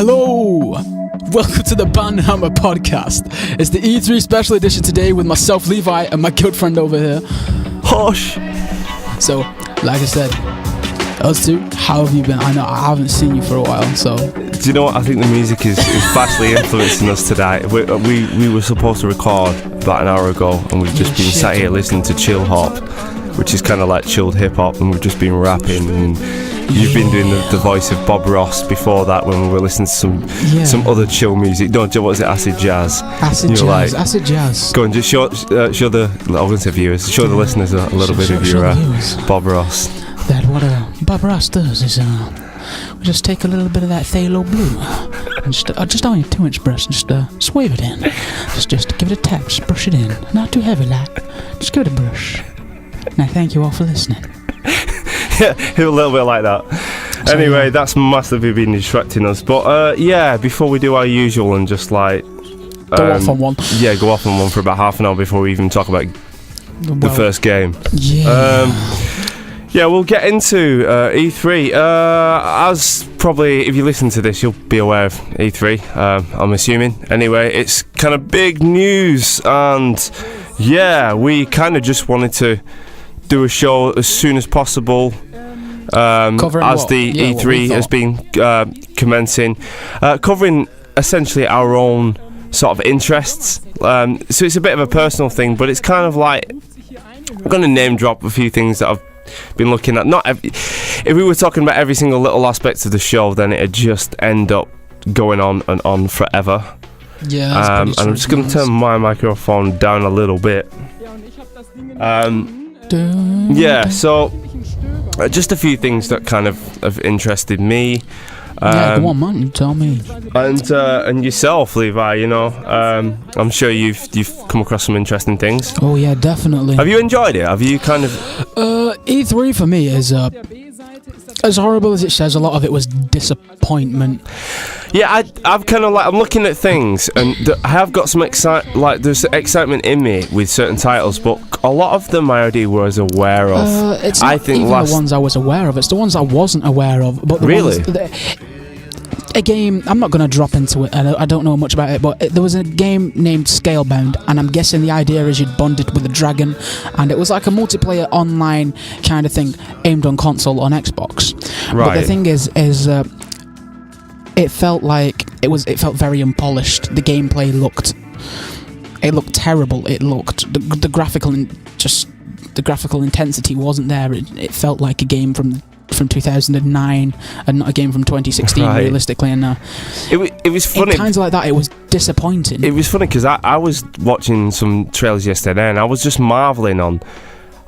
Hello! Welcome to the Bandhammer podcast. It's the E3 special edition today with myself, Levi, and my good friend over here. Hush! So, like I said, us two, how have you been? I know I haven't seen you for a while, so... Do you know what? I think the music is vastly influencing us today. We were supposed to record about an hour ago, and we've just been sat here listening to chill hop, which is kind of like chilled hip hop, and we've just been rapping, and you've been doing the voice of Bob Ross before that when we were listening to some other chill music. What was it? Acid jazz. Acid jazz. Go and just show the, I was going to say viewers, show the listeners a little bit of your Bob Ross. That what Bob Ross does is we just take a little bit of that phthalo blue and just on your 2-inch brush and just swave it in. Just give it a tap, just brush it in. Not too heavy like. Just give it a brush. Now thank you all for listening. Yeah, a little bit like that. So, anyway, that's massively been distracting us. But before we do our usual and just like go off on one. Yeah, go off on one for about half an hour before we even talk about the first game. Yeah, we'll get into E3. As probably, if you listen to this, you'll be aware of E3, I'm assuming. Anyway, it's kind of big news, and yeah, we kind of just wanted to do a show as soon as possible, as the E3 has been commencing, covering essentially our own sort of interests. So it's a bit of a personal thing, but it's kind of like, I'm going to name drop a few things that I've been looking at. If we were talking about every single little aspect of the show, then it'd just end up going on and on forever. Yeah, and I'm just going to turn my microphone down a little bit. So just a few things that kind of have interested me. Go on, man, you tell me. And yourself, Levi, you know, I'm sure you've come across some interesting things. Oh yeah, definitely. Have you enjoyed it? Have you kind of... E3 for me is, as horrible as it says, a lot of it was disappointment. Yeah, I've kind of like, I'm looking at things, and I have got some there's excitement in me with certain titles, but a lot of them I already was aware of. It's not the ones I was aware of, it's the ones I wasn't aware of. But really? A game, I'm not going to drop into it, I don't know much about it, but there was a game named Scalebound, and I'm guessing the idea is you'd bond it with a dragon, and it was like a multiplayer online kind of thing aimed on console on Xbox. Right. But the thing is it felt like it felt very unpolished. The gameplay looked terrible. It looked the graphical intensity wasn't there. It felt like a game from 2009 and not a game from 2016, right. Realistically. And it was funny. Kinds like that, it was disappointing. It was funny because I was watching some trailers yesterday, and I was just marveling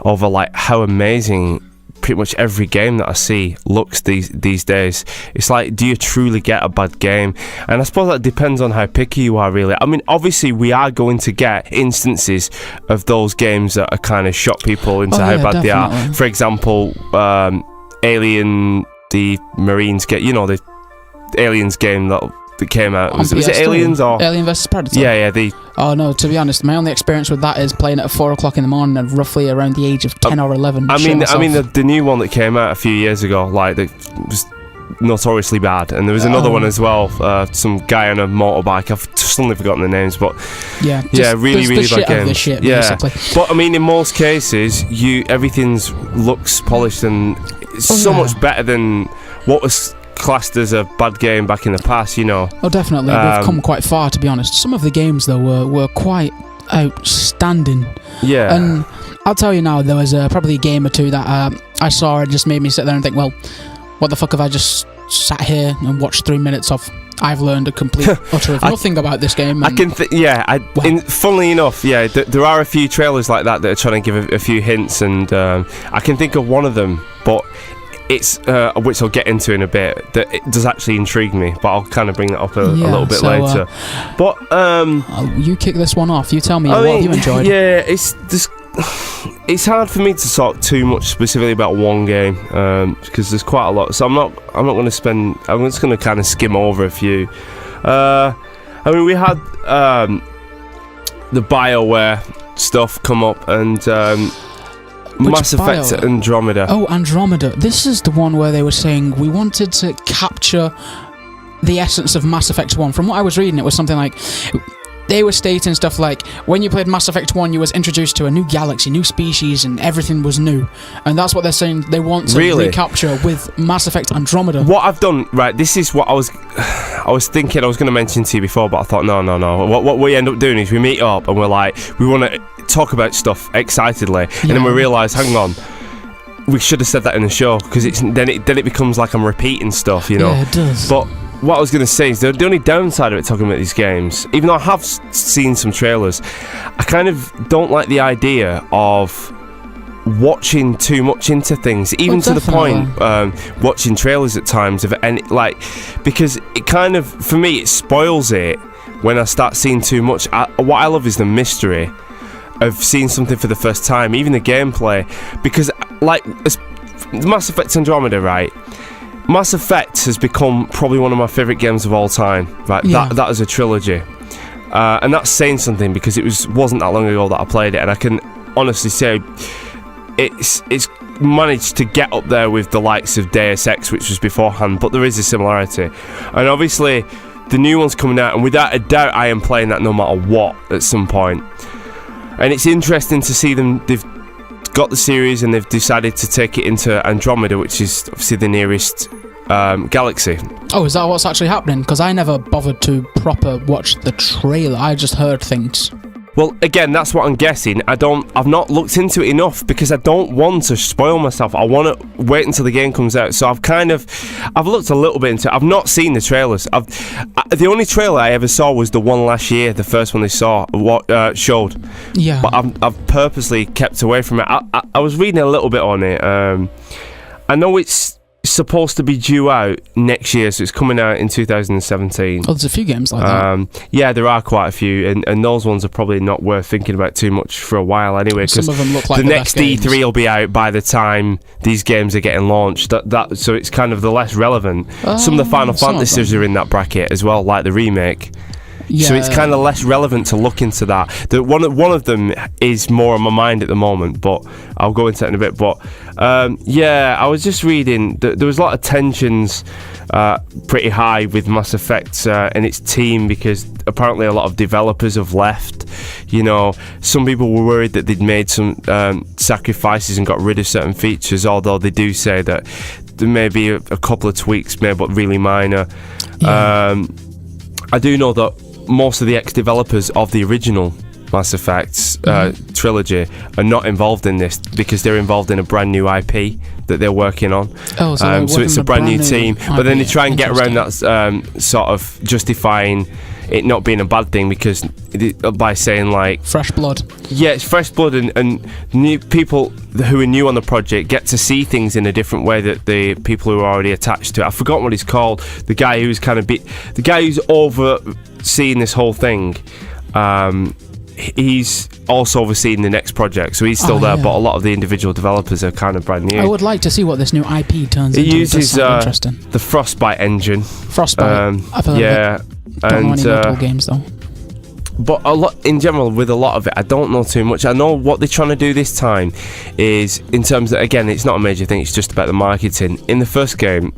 over like how amazing pretty much every game that I see looks these days. It's like, do you truly get a bad game? And I suppose that depends on how picky you are, really. I mean, obviously we are going to get instances of those games that are kind of shock people into how bad they are. For example, Alien, the Marines get, you know, the Aliens game that came out. Was it Aliens or Alien vs Predator? Yeah. Oh no, to be honest, my only experience with that is playing at 4 o'clock in the morning and roughly around the age of 10 or 11. I mean the new one that came out a few years ago, like, that was notoriously bad, and there was another one as well, some guy on a motorbike. I've suddenly forgotten the names, but really bad games. Shit, basically. But I mean, in most cases, everything's looks polished and it's much better than what was classed as a bad game back in the past, you know. Oh, definitely. We've come quite far, to be honest. Some of the games, though, were quite outstanding. Yeah. And I'll tell you now, there was probably a game or two that I saw and just made me sit there and think, well, what the fuck have I just sat here and watched 3 minutes of? I've learned a complete utter of nothing about this game. I can funnily enough, there are a few trailers like that are trying to give a few hints, and I can think of one of them, but it's which I'll get into in a bit, that it does actually intrigue me, but I'll kind of bring that up a little bit later. But you kick this one off. You tell me what have you enjoyed. Yeah, it's hard for me to talk too much specifically about one game, because there's quite a lot. So I'm not going to spend. I'm just going to kind of skim over a few. I mean, we had the BioWare stuff come up, and Mass Effect Andromeda. Oh, Andromeda. This is the one where they were saying we wanted to capture the essence of Mass Effect 1. From what I was reading, it was something like... They were stating stuff like, when you played Mass Effect 1, you was introduced to a new galaxy, new species, and everything was new. And that's what they're saying they want to recapture with Mass Effect Andromeda. What I've done, right, this is what I was thinking I was going to mention to you before, but I thought, no. What we end up doing is we meet up and we're like, we want to talk about stuff excitedly. And then we realise, hang on, we should have said that in the show, because then it becomes like I'm repeating stuff, you know. Yeah, it does. But what I was going to say is the only downside of it, talking about these games, even though I have seen some trailers, I kind of don't like the idea of watching too much into things, even to the point watching trailers at times of any, like, because it kind of, for me, it spoils it when I start seeing too much. What I love is the mystery of seeing something for the first time, even the gameplay, because like Mass Effect Andromeda, right? Mass Effect has become probably one of my favourite games of all time, right? Yeah. That is a trilogy, and that's saying something, because it wasn't that long ago that I played it, and I can honestly say it's managed to get up there with the likes of Deus Ex, which was beforehand, but there is a similarity, and obviously the new one's coming out, and without a doubt I am playing that no matter what at some point. And it's interesting to see them. They've got the series and they've decided to take it into Andromeda, which is obviously the nearest galaxy. Oh, is that what's actually happening? Because I never bothered to proper watch the trailer. I just heard things. Well, again, that's what I'm guessing. I've not looked into it enough, because I don't want to spoil myself. I want to wait until the game comes out. So I've looked a little bit into it. I've not seen the trailers. The only trailer I ever saw was the one last year, the first one they showed. Yeah. But I've purposely kept away from it. I was reading a little bit on it. I know it's supposed to be due out next year, so it's coming out in 2017. Oh, there's a few games like that. Yeah, there are quite a few, and those ones are probably not worth thinking about too much for a while anyway, because some of them look like the next E3 will be out by the time these games are getting launched. So it's kind of the less relevant. Some of the Final Fantasies are in that bracket as well, like the remake. Yeah. So it's kind of less relevant to look into that. One of them is more on my mind at the moment, but I'll go into that in a bit. But yeah, I was just reading that there was a lot of tensions pretty high with Mass Effect and its team, because apparently a lot of developers have left. You know, some people were worried that they'd made some sacrifices and got rid of certain features, although they do say that there may be a couple of tweaks made, but really minor. Yeah. I do know that most of the ex-developers of the original Mass Effect trilogy are not involved in this, because they're involved in a brand new IP that they're working on. Oh, so it's a brand new team. But then they try and get around that sort of justifying it not being a bad thing, because by saying like fresh blood. Yeah, it's fresh blood, and new people who are new on the project get to see things in a different way that the people who are already attached to it. I've forgotten what he's called. The guy who's the guy who's overseeing this whole thing. He's also overseeing the next project, so he's still there, but a lot of the individual developers are kind of brand new. I would like to see what this new IP turns into. It uses the Frostbite engine. Frostbite. I've heard of it. Don't know any notable games though. But a lot in general, with a lot of it, I don't know too much. I know what they're trying to do this time is, in terms of, again, it's not a major thing, it's just about the marketing. In the first game,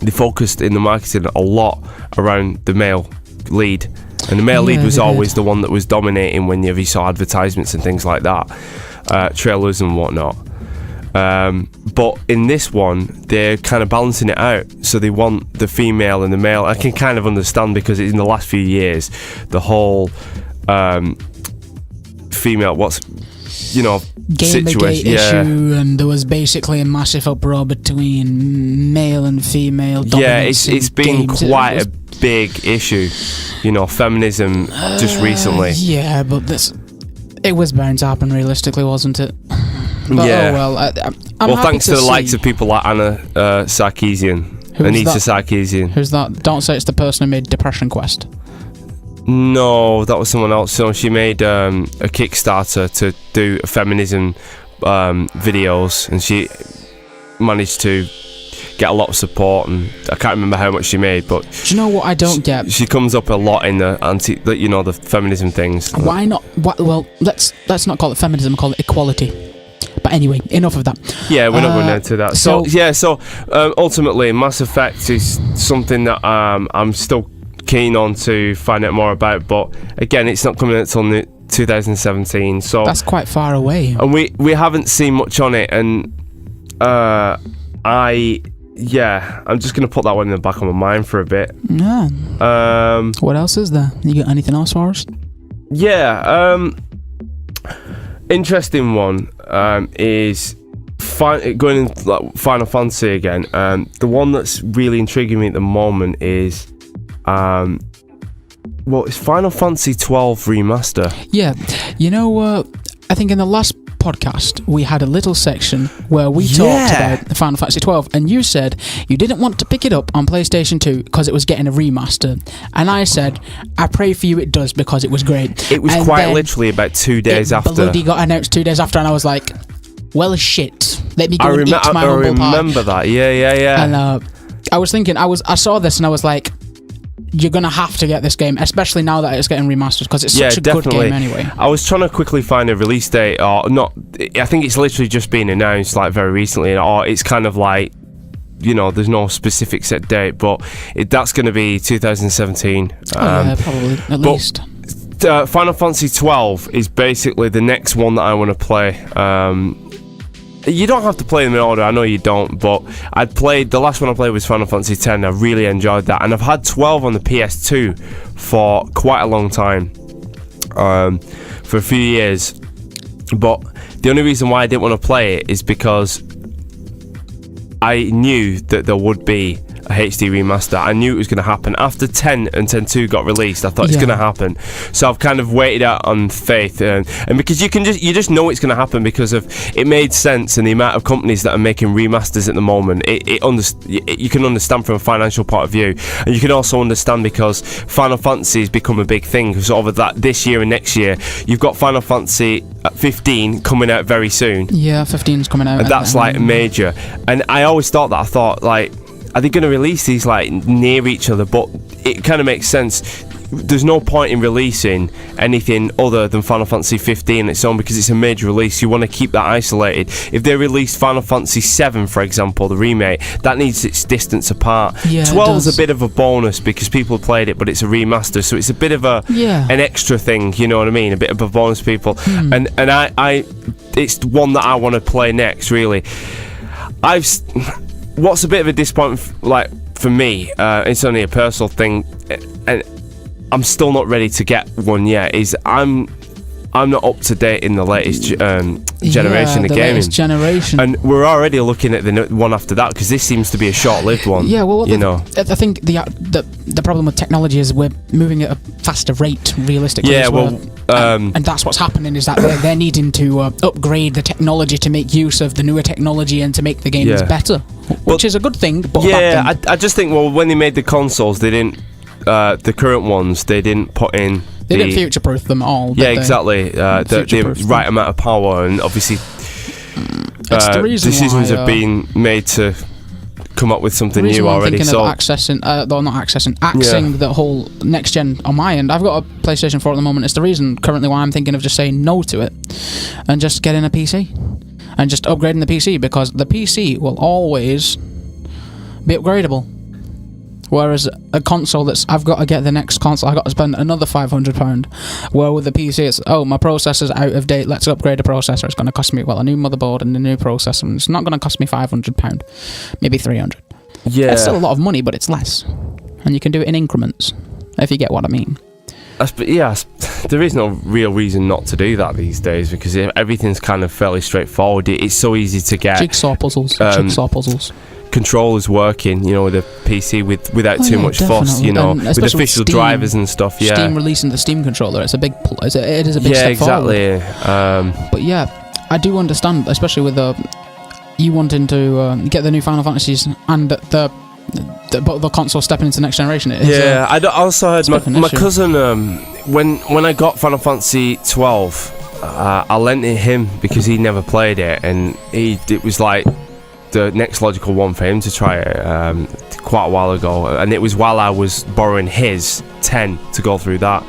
they focused in the marketing a lot around the male lead. And the male lead was always the one that was dominating when you saw advertisements and things like that, trailers and whatnot. But in this one, they're kind of balancing it out. So they want the female and the male. I can kind of understand, because in the last few years, the whole female, Gamergate issue, and there was basically a massive uproar between male and female dominance. Yeah, it's been quite a big issue, feminism just recently. Yeah, but it was bound to happen realistically, wasn't it? But, yeah. Oh well, I'm thanks to the see. likes of people like Anita Sarkeesian. Who's that? Don't say it's the person who made Depression Quest. No, that was someone else. So she made a Kickstarter to do feminism videos, and she managed to get a lot of support, and I can't remember how much she made, but do you know what I don't get? She comes up a lot in the the feminism things. Why not? Well, let's not call it feminism, call it equality. But anyway, enough of that. Yeah, we're not going into that. So ultimately, Mass Effect is something that I'm still keen on to find out more about. But again, it's not coming out until 2017. So that's quite far away. And we haven't seen much on it. And I'm just going to put that one in the back of my mind for a bit. Yeah. What else is there? You got anything else for us? Yeah. Interesting one is going into Final Fantasy again. The one that's really intriguing me at the moment is it's Final Fantasy 12 Remaster. Yeah. You know, I think in the last podcast we had a little section where we talked about Final Fantasy 12, and you said you didn't want to pick it up on PlayStation 2 because it was getting a remaster, and I said I pray for you it does, because it was great. It was quite literally about 2 days after. Bloody got announced 2 days after, and I was like, well, shit, let me go and eat my humble pie. I remember that. Yeah. And I was thinking, I saw this and I was like, you're gonna have to get this game, especially now that it's getting remastered, because it's such a good game anyway. I was trying to quickly find a release date, or not. I think it's literally just been announced like very recently, or it's kind of like, there's no specific set date, but that's going to be 2017. Probably at least. Final Fantasy 12 is basically the next one that I want to play. You don't have to play them in order, I know you don't, but the last one I played was Final Fantasy 10. I really enjoyed that, and I've had 12 on the PS2 for quite a long time, for a few years, but the only reason why I didn't want to play it is because I knew that there would be a HD remaster. I knew it was going to happen after 10 and 10.2 got released. I thought it's going to happen, so I've kind of waited out on faith, and because you just know it's going to happen because of it made sense, and the amount of companies that are making remasters at the moment, you can understand from a financial point of view, and you can also understand because Final Fantasy has become a big thing sort of that this year and next year. You've got Final Fantasy 15 coming out very soon. Yeah, 15 is coming out, and that's like major. And I always thought like, are they going to release these like near each other? But it kind of makes sense. There's no point in releasing anything other than Final Fantasy 15 on its own, because it's a major release. You want to keep that isolated. If they released Final Fantasy 7, for example, the remake, that needs its distance apart. 12 is a bit of a bonus because people played it, but it's a remaster, so it's a bit of an extra thing. You know what I mean? A bit of a bonus, people. And I it's one that I want to play next. Really, what's a bit of a disappointment, like for me, it's only a personal thing, and I'm still not ready to get one yet, is I'm not up to date in the latest generation of gaming. Latest generation. And we're already looking at the one after that, because this seems to be a short-lived one. Yeah, well, I think the problem with technology is we're moving at a faster rate, realistically. Yeah, and that's what's happening, is that they're needing to upgrade the technology to make use of the newer technology and to make the games better, which is a good thing. But I just think, when they made the consoles, they didn't. The current ones, they didn't put in. They didn't future-proof them all. Yeah, exactly. The right amount of power, and obviously decisions have been made to come up with something new already. I'm thinking of axing the whole next gen on my end. I've got a PlayStation 4 at the moment. It's the reason currently why I'm thinking of just saying no to it and just getting a PC and just upgrading the PC, because the PC will always be upgradable. Whereas a console I've got to get the next console, I've got to spend another £500. Where with the PC, it's, my processor's out of date, let's upgrade a processor. It's going to cost me, a new motherboard and a new processor, and it's not going to cost me £500, maybe £300. Yeah. It's still a lot of money, but it's less. And you can do it in increments, if you get what I mean. There is no real reason not to do that these days, because everything's kind of fairly straightforward. It's so easy to get. Jigsaw puzzles. Controllers working, with a PC without too much fuss, with official drivers and stuff. Yeah, Steam releasing the Steam controller, it is a big step exactly. forward. But I do understand, especially with you wanting to get the new Final Fantasies and the console stepping into the next generation. I also heard my cousin, when I got Final Fantasy 12, I lent it him because he never played it, and it was like the next logical one for him to try it quite a while ago, and it was while I was borrowing his 10 to go through that,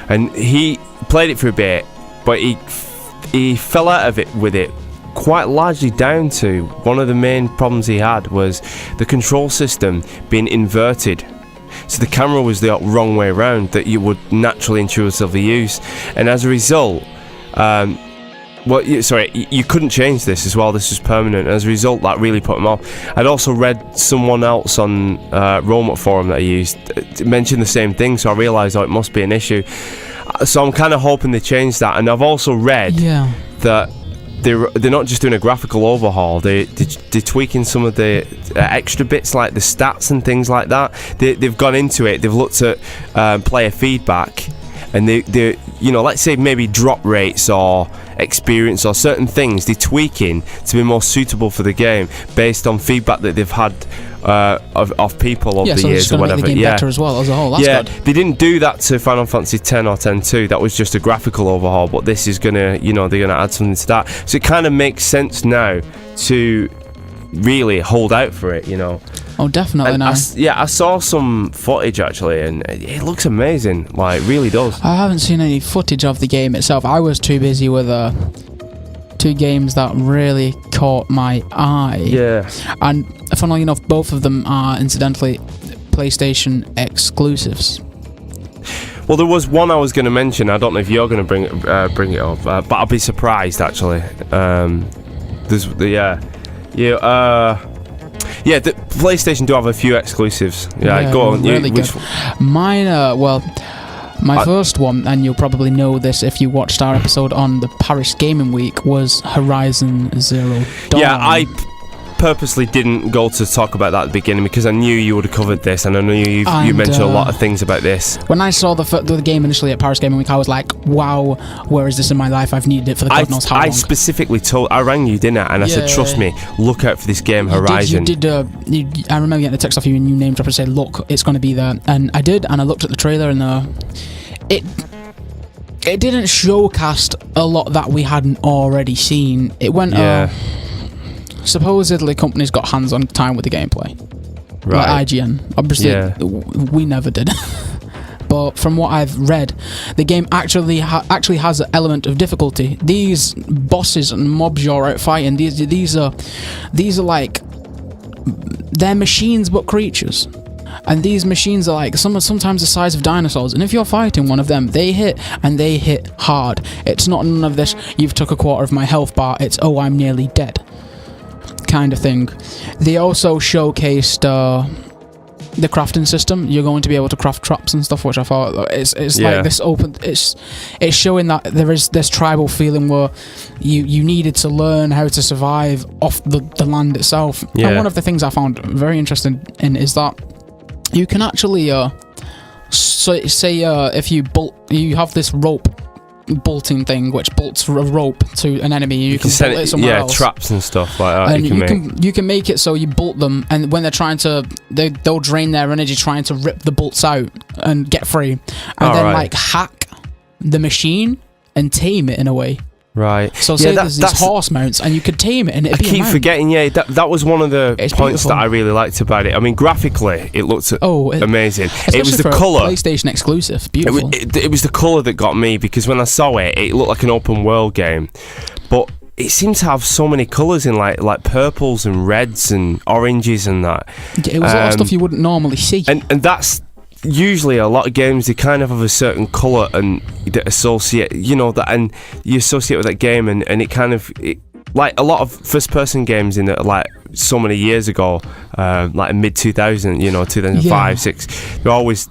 and he played it for a bit, but he fell out of it with it quite largely down to one of the main problems he had was the control system being inverted. So the camera was the wrong way around that you would naturally intuitively use, and as a result, you couldn't change this as well. This was permanent. As a result, that really put him off. I'd also read someone else on Roamut forum that I used mention the same thing, so I realised it must be an issue. So I'm kind of hoping they change that. And I've also read that they're not just doing a graphical overhaul. They're tweaking some of the extra bits like the stats and things like that. They've gone into it. They've looked at player feedback, and they let's say maybe drop rates or experience or certain things they're tweaking to be more suitable for the game based on feedback that they've had of people over the years or whatever. Make the game better as well as a whole. That's good. They didn't do that to Final Fantasy X or X-2. That was just a graphical overhaul, but this is gonna, they're gonna add something to that. So it kind of makes sense now to really hold out for it, Oh, definitely. And I saw some footage actually, and it looks amazing. Like, it really does. I haven't seen any footage of the game itself. I was too busy with two games that really caught my eye. Yeah. And funnily enough, both of them are incidentally PlayStation exclusives. Well, there was one I was going to mention. I don't know if you're going to bring it up, but I'll be surprised actually. The PlayStation do have a few exclusives. Yeah, go on. Really good. Mine, my first one, and you'll probably know this if you watched our episode on the Paris Gaming Week, was Horizon Zero Dawn. Yeah, I purposely didn't go to talk about that at the beginning because I knew you would have covered this, and I knew you mentioned a lot of things about this. When I saw the game initially at Paris Gaming Week, I was like, wow, where is this in my life? I've needed it for the God knows how long. I specifically I rang you, didn't I? And I said, trust me, look out for this game, Horizon. I remember getting the text off you and you name dropped and said, look, it's going to be there. And I did, and I looked at the trailer, and it didn't showcast a lot that we hadn't already seen. It went... supposedly companies got hands-on time with the gameplay, right? Like IGN. Obviously, we never did. But from what I've read, the game actually has an element of difficulty. These bosses and mobs you're out fighting, these are like, they're machines but creatures. And these machines are like sometimes the size of dinosaurs, and if you're fighting one of them, they hit, and they hit hard. It's not none of this, you've took a quarter of my health bar, it's, oh, I'm nearly dead kind of thing. They also showcased the crafting system. You're going to be able to craft traps and stuff, which I thought it's like this open. It's showing that there is this tribal feeling where you needed to learn how to survive off the land itself. Yeah. And one of the things I found very interesting is that you can actually if you have this rope bolting thing which bolts a rope to an enemy, you can bolt it somewhere else. Traps and stuff like that. And you can make it so you bolt them, and when they're trying to, they'll drain their energy trying to rip the bolts out and get free, and like hack the machine and tame it in a way. Right. So say there's these horse mounts, and you could tame it, and it'd be a mount. I keep forgetting. Yeah, that was one of the points that I really liked about it. I mean, graphically, it looked amazing. It was the colour. PlayStation exclusive. Beautiful. It was the colour that got me, because when I saw it, it looked like an open world game, but it seemed to have so many colours in, like purples and reds and oranges and that. It was a lot of stuff you wouldn't normally see. And that's usually a lot of games, they kind of have a certain colour and that associate, and you associate with that game, and it kind of, like a lot of first person games in like so many years ago, like mid 2000, 2005, 6, they're always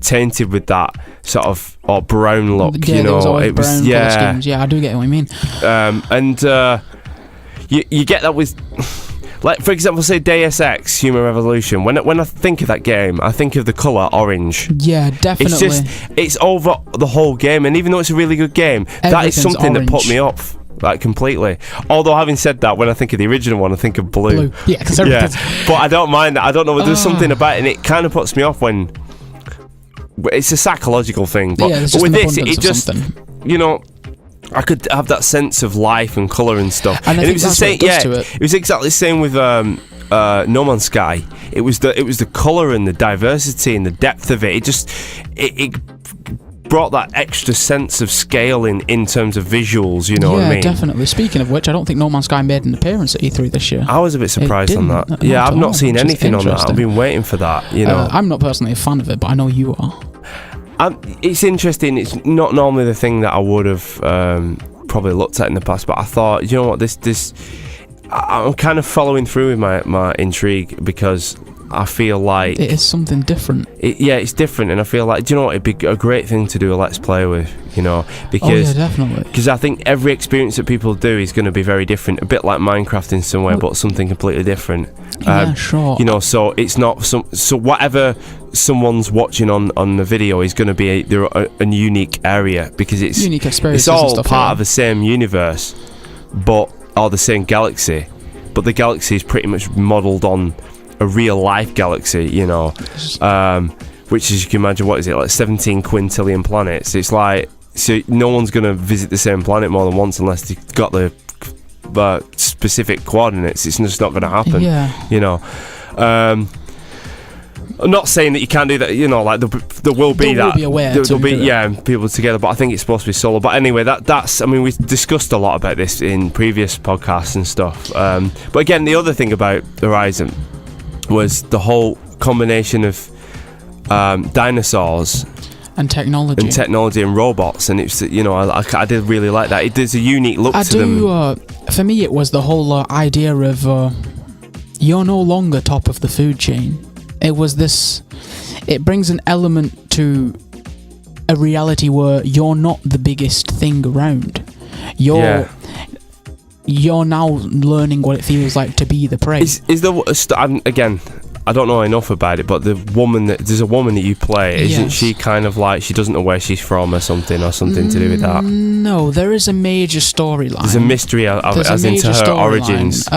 tainted with that sort of brown look. There was always brown colour schemes. I do get what you mean. You get that with, like, for example, say Deus Ex Human Revolution. When I think of that game, I think of the colour orange. Yeah, definitely. It's over the whole game, and even though it's a really good game, that is something that put me off, like, completely. Although, having said that, when I think of the original one, I think of blue. Yeah, because but I don't mind that. I don't know, there's something about it, and it kind of puts me off when it's a psychological thing. But with this, it just, I could have that sense of life and colour and stuff. And it was the same. It was exactly the same with No Man's Sky. It was the colour and the diversity and the depth of it. It brought that extra sense of scale in terms of visuals, you know what I mean? Yeah, definitely. Speaking of which, I don't think No Man's Sky made an appearance at E3 this year. I was a bit surprised on that. Yeah, I've not seen anything on that. I've been waiting for that, you know. I'm not personally a fan of it, but I know you are. It's interesting. It's not normally the thing that I would have probably looked at in the past, but I thought, you know what, I'm kind of following through with my intrigue, because I feel like it is something different. It's different, and I feel like, do you know what, it'd be a great thing to do a Let's Play with, you know, because definitely. Because I think every experience that people do is going to be very different, a bit like Minecraft in some way, but something completely different. Yeah, sure. You know, so it's not so whatever someone's watching on the video is going to be a unique area, because it's unique experiences. It's all and stuff, part of the same universe, or the same galaxy, but the galaxy is pretty much modelled on a real life galaxy, you know, which, as you can imagine, what is it, like 17 quintillion planets? It's like, so no one's going to visit the same planet more than once unless they've got the specific coordinates. It's just not going to happen. Yeah. You know. I'm not saying that you can't do that, you know, like there will be that. There'll be people together, but I think it's supposed to be solo. But anyway, that's, I mean, we've discussed a lot about this in previous podcasts and stuff. But again, the other thing about Horizon was the whole combination of dinosaurs and technology and robots, and it's, you know, I did really like that. There's a unique look to them. For me, it was the whole idea of you're no longer top of the food chain. It was this. It brings an element to a reality where you're not the biggest thing around. You're now learning what it feels like to be the prey. Again, I don't know enough about it, but there's a woman that you play, isn't she kind of like, she doesn't know where she's from or something to do with that? No, there is a major storyline. There's a mystery as into her origins.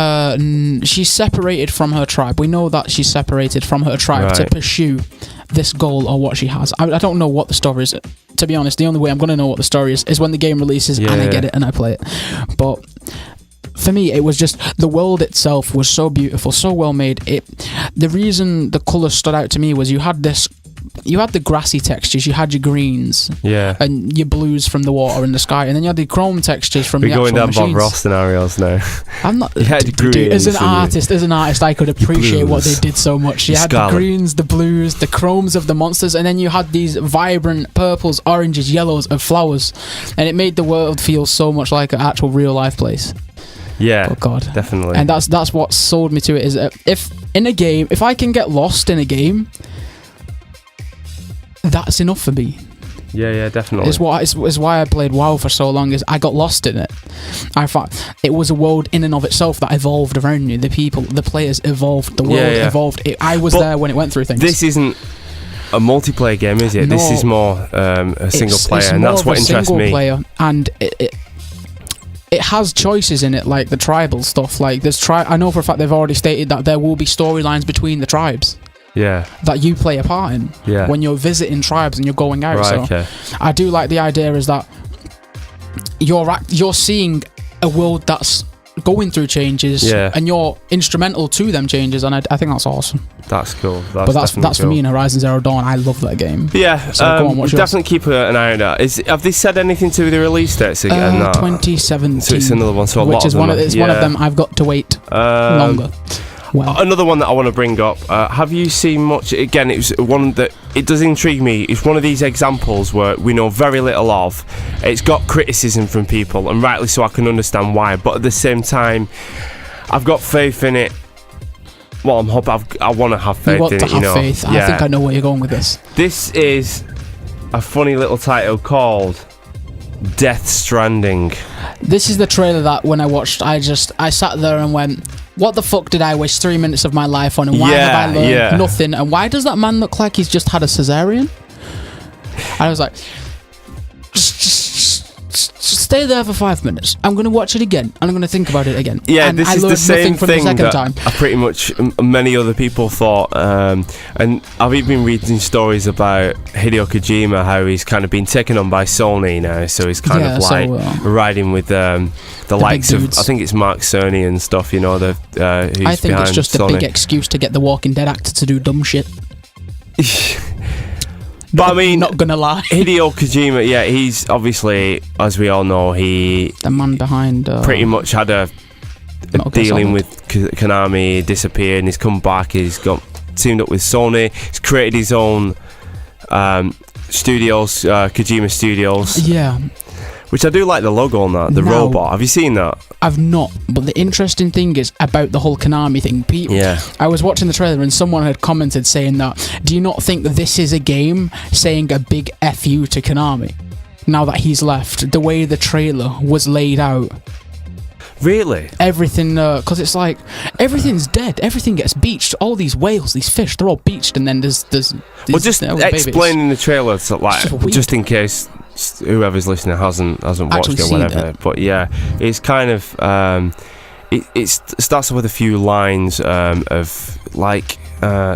She's separated from her tribe. We know that she's separated from her tribe to pursue this goal or what she has. I don't know what the story is. To be honest, the only way I'm going to know what the story is when the game releases and I get it and I play it. But for me, it was just, the world itself was so beautiful, so well made. The reason the colours stood out to me was you had the grassy textures, you had your greens, and your blues from the water and the sky, and then you had the chrome textures from the actual machines. We're going down Bob Ross scenarios now. I'm not. As an artist, I could appreciate what they did so much. You had the greens, the blues, the chromes of the monsters, and then you had these vibrant purples, oranges, yellows of flowers, and it made the world feel so much like an actual real life place. Yeah, oh God, definitely. And that's what sold me to it. Is if I can get lost in a game, that's enough for me. Yeah, definitely. It's why I played WoW for so long. Is I got lost in it. I thought it was a world in and of itself that evolved around you. The people, the players evolved. The world evolved. I was there when it went through things. This isn't a multiplayer game, is it? No, this is more a single player, and that's what interests me. Player, and it has choices in it, like the tribal stuff. Like I know for a fact they've already stated that there will be storylines between the tribes. Yeah. That you play a part in. Yeah. When you're visiting tribes and you're going out. Right, so I do like the idea is that you're seeing a world that's going through changes, and you're instrumental to them changes, and I think that's awesome. That's cool. That's cool. For me in Horizon Zero Dawn. I love that game. Yeah, so go on, definitely keep an eye on that. Have they said anything to the release dates again? 2017. So it's another one. So which is one of them. I've got to wait longer. Well. Another one that I want to bring up. Have you seen much? Again, it was one that it does intrigue me. It's one of these examples where we know very little of. It's got criticism from people, and rightly so. I can understand why, but at the same time, I've got faith in it. Well, I want to have faith in it. You want to have faith. I think I know where you're going with this. This is a funny little title called Death Stranding. This is the trailer that when I watched, I sat there and went, what the fuck did I waste 3 minutes of my life on, and why have I learned nothing, and why does that man look like he's just had a cesarean? I was like, just stay there for 5 minutes. I'm going to watch it again, and I'm going to think about it again. Yeah, and this is the same thing that I pretty much many other people thought. And I've even been reading stories about Hideo Kojima, how he's kind of been taken on by Sony now, so he's kind of like riding with the likes of, I think it's Mark Cerny and stuff, you know, who's I think it's just Sony. A big excuse to get the Walking Dead actor to do dumb shit. But I mean, not gonna lie. Hideo Kojima, yeah, he's obviously, as we all know, the man behind pretty much had a dealing with Konami, disappeared, and he's come back. He's got teamed up with Sony. He's created his own studios, Kojima Studios. Yeah. Which I do like the logo on that, the robot. Have you seen that? I've not, but the interesting thing is about the whole Konami thing. Yeah. I was watching the trailer and someone had commented saying that, do you not think that this is a game saying a big F you to Konami? Now that he's left, the way the trailer was laid out. Really? Everything, because it's like, everything's dead. Everything gets beached. All these whales, these fish, they're all beached, and then there's well, just explain in the trailer, so like, just in case whoever's listening hasn't watched it or whatever. But yeah, it's kind of it starts with a few lines of like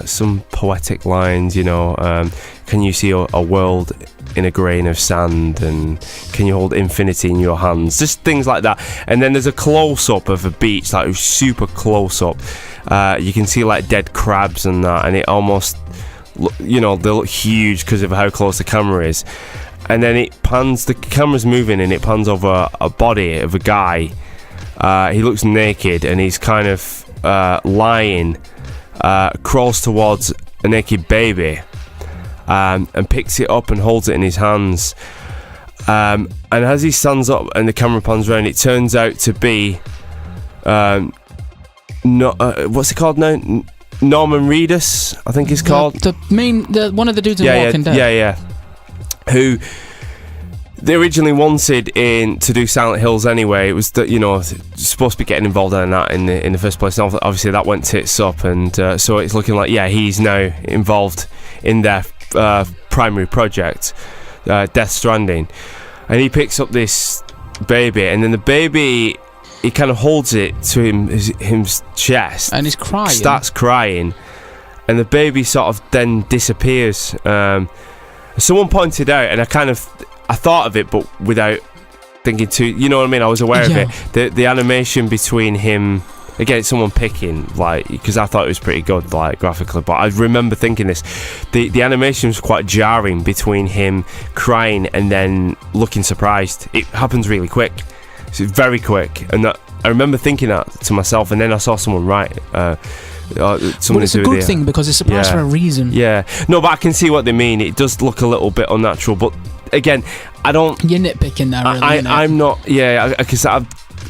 some poetic lines, you know. Can you see a world in a grain of sand, and can you hold infinity in your hands? Just things like that. And then there's a close-up of a beach, like super close-up. You can see like dead crabs and that, and it almost, you know, they look huge because of how close the camera is. And then it pans, the camera's moving, and it pans over a body of a guy. He looks naked, and he's kind of lying, crawls towards a naked baby, and picks it up and holds it in his hands. And as he stands up and the camera pans around, it turns out to be what's it called now? Norman Reedus, I think it's called. The one of the dudes in Walking Dead. Yeah. Who they originally wanted to do Silent Hills anyway. It was that, you know, supposed to be getting involved in that in the first place. And obviously that went tits up, and so it's looking like he's now involved in their primary project, Death Stranding. And he picks up this baby, and then the baby, he kind of holds it to his chest, and he's crying. Starts crying, and the baby sort of then disappears. Someone pointed out, and I thought of it, but without thinking too. You know what I mean? I was aware of it. The animation between him, again, it's someone picking, like, because I thought it was pretty good, like, graphically. But I remember thinking this. The animation was quite jarring between him crying and then looking surprised. It happens really quick. It's very quick, and I remember thinking that to myself, and then I saw someone write. It's a good thing because it's surprised for a reason. Yeah, no, but I can see what they mean. It does look a little bit unnatural, but again, I don't. You're nitpicking there, really. I'm not. Yeah, because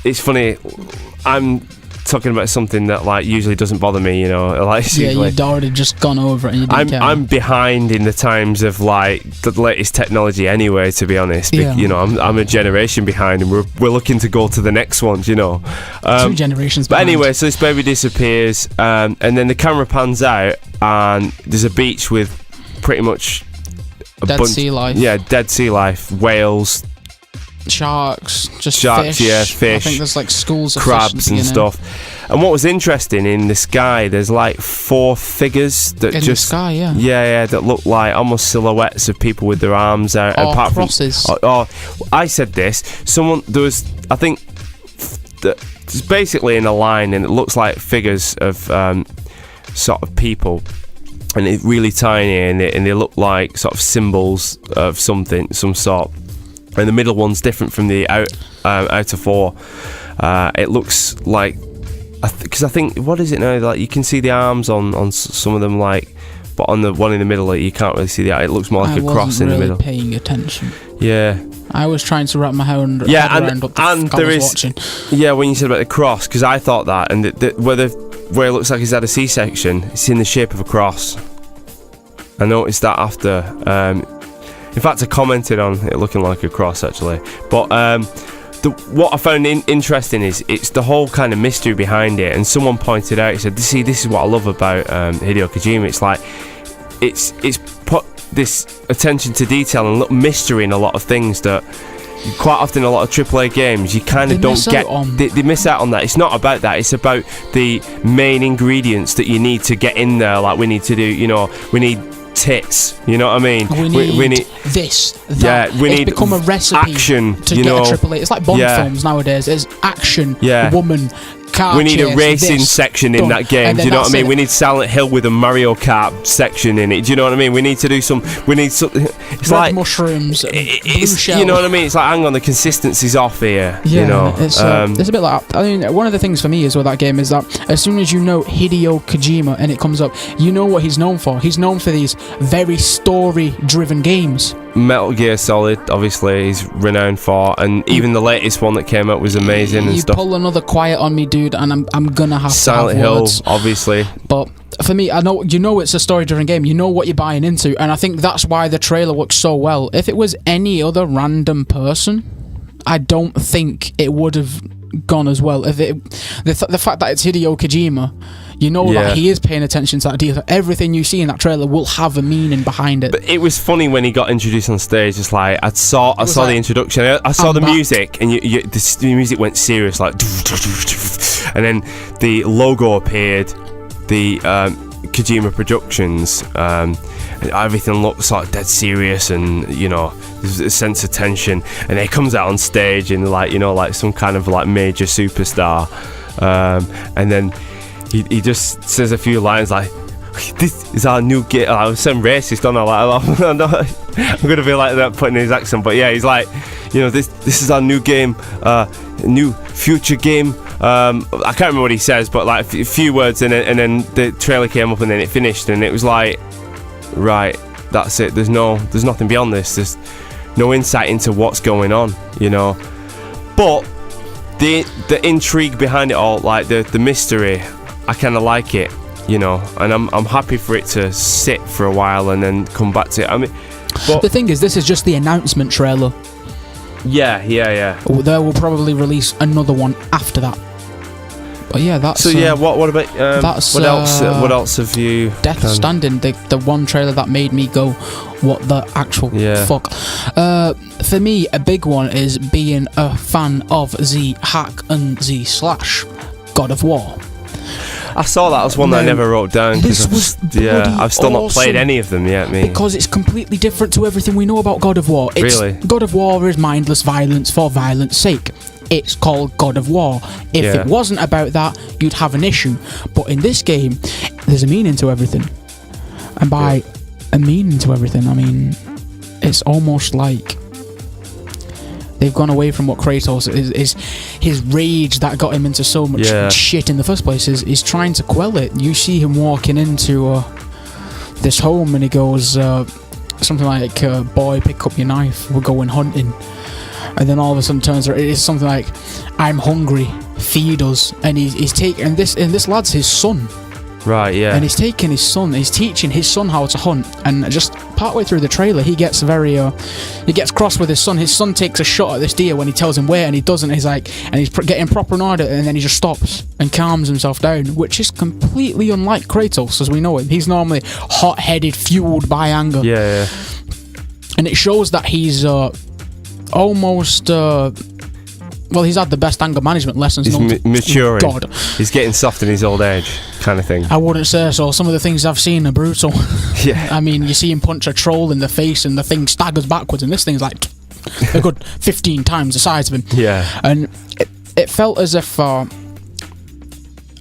it's funny. I'm talking about something that like usually doesn't bother me, you know. Like, you'd already just gone over it. And you didn't care. I'm behind in the times of like the latest technology anyway. To be honest, you know, I'm a generation behind, and we're looking to go to the next ones, you know. 2 generations. But anyway, so this baby disappears, and then the camera pans out, and there's a beach with pretty much dead sea life. Yeah, dead sea life, whales. Sharks, fish. Yeah, fish. I think there's like schools of crabs and stuff. And what was interesting, in the sky, there's like 4 figures that in just the sky, that look like almost silhouettes of people with their arms out. Or apart crosses. I said this. There was, I think, it's basically in a line, and it looks like figures of sort of people, and it's really tiny, and they look like sort of symbols of some sort. And the middle one's different from the outer 4. It looks like, because I think, what is it now? Like, you can see the arms on some of them, like, but on the one in the middle, like, you can't really see it looks more like a cross in the middle. I wasn't really paying attention. Yeah. I was trying to wrap my head around what I was watching. Yeah, when you said about the cross, because I thought that, and where it looks like he's had a C-section, it's in the shape of a cross. I noticed that after. In fact, I commented on it looking like a cross, actually. But what I found interesting is it's the whole kind of mystery behind it. And someone pointed out, he said, "See, this is what I love about Hideo Kojima. It's like it's put this attention to detail and mystery in a lot of things that quite often a lot of AAA games you kind of don't get. They miss out on that. It's not about that. It's about the main ingredients that you need to get in there. Like, we need to do, you know, we need tits, you know what I mean? We need this, that. Yeah, it's become a recipe action to get a AAA. It's like Bond films nowadays. There's action, woman, car we need chase, a racing this, section in done. that game. And Do you know what I mean? it. We need Silent Hill with a Mario Kart section in it. Do you know what I mean? We need to do some. We need some. It's Red like mushrooms, blue shell. you know what I mean? It's like, hang on, the consistency's off here. Yeah, you know, it's a bit like. I mean, one of the things for me is with that game is that as soon as you know Hideo Kojima and it comes up, you know what he's known for. He's known for these very story-driven games. Metal Gear Solid, obviously, he's renowned for, and even the latest one that came out was amazing and You stuff. pull another Quiet on me, dude, and I'm gonna have Silent to have Hill, words. obviously. But for me, I know it's a story-driven game. You know what you're buying into, and I think that's why the trailer looks so well. If it was any other random person, I don't think it would have gone as well. If it, the fact that it's Hideo Kojima, you know that he is paying attention to that deal. Everything you see in that trailer will have a meaning behind it. But it was funny when he got introduced on stage. It's like I saw like, the introduction. I saw the back. music, and the music went serious, like, and then the logo appeared. The Kojima Productions. Everything looked sort of dead serious, and you know, there's a sense of tension. And then he comes out on stage and like some kind of like major superstar, and then he just says a few lines like, "This is our new game." I was saying racist, don't I? Like, I'm gonna be like that putting his accent, but yeah, he's like, you know, this is our new game, new future game. I can't remember what he says, but like a few words, and then the trailer came up, and then it finished, and it was like, right, that's it. There's nothing beyond this. There's no insight into what's going on, you know. But the intrigue behind it all, like the mystery, I kind of like it, you know, and I'm happy for it to sit for a while and then come back to it. I mean, but The thing is, this is just the announcement trailer. yeah. They will probably release another one after that. But yeah, that's So yeah, what about that's, what else? What else have you? Death Stranding, the one trailer that made me go, what the actual fuck. For me, a big one is being a fan of the hack and the slash God of War. I saw that as one that I never wrote down. This was I've still not played awesome. any of them yet. Because it's completely different to everything we know about God of War. Really? God of War is mindless violence for violence sake. It's called God of War. If it wasn't about that, you'd have an issue. But in this game, there's a meaning to everything. And by a meaning to everything, I mean, it's almost like they've gone away from what Kratos is his rage that got him into so much shit in the first place is trying to quell it. You see him walking into this home and he goes something like, boy, pick up your knife, we're going hunting. And then all of a sudden turns around, it's something like, I'm hungry, feed us. And he's taking, and this lad's his son. Right, yeah. And he's taking his son, he's teaching his son how to hunt. And just partway through the trailer, he gets he gets cross with his son. His son takes a shot at this deer when he tells him where, and he doesn't. He's like, and he's getting proper in order, and then he just stops and calms himself down, which is completely unlike Kratos as we know him. He's normally hot-headed, fueled by anger. Yeah. And it shows that he's almost he's had the best anger management lessons. He's maturing. God, he's getting soft in his old age, kind of thing. I wouldn't say so. Some of the things I've seen are brutal. Yeah. I mean, you see him punch a troll in the face and the thing staggers backwards, and this thing's like a good 15 times the size of him. Yeah. And it felt as if